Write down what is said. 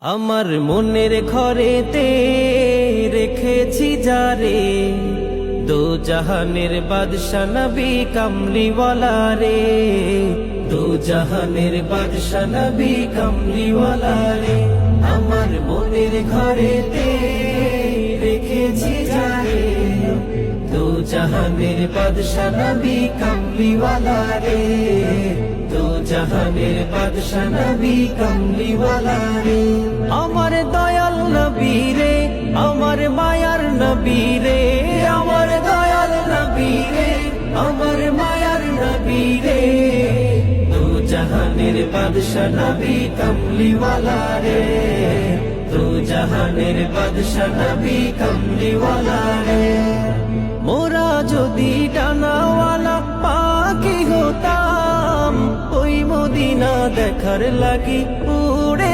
আমার মনের ঘরেতে রেখেছি যারে, দো জাহানের বাদশা নবী কামলিওয়ালা রে, দো জাহানের বাদশা নবী কামলিওয়ালা রে। আমার মনের ঘরেতে রেখেছি যারে, দো জাহানের বাদশা নবী কামলিওয়ালা রে, দো জাহানের বাদশা নবী কামলিওয়ালা রে। আমার দয়াল নবী রে, আমার মায়ার নবী রে, আমার দয়াল নবী রে, আমার মায়ার নবী রে, দো জাহানের বাদশা নবী কামলিওয়ালা রে, দো জাহানের বাদশা নবী কামলিওয়ালা রে। মোরা যদি ডানাওয়ালা পাখি হতাম, ওই মদিনা দেখার লাগি উড়ে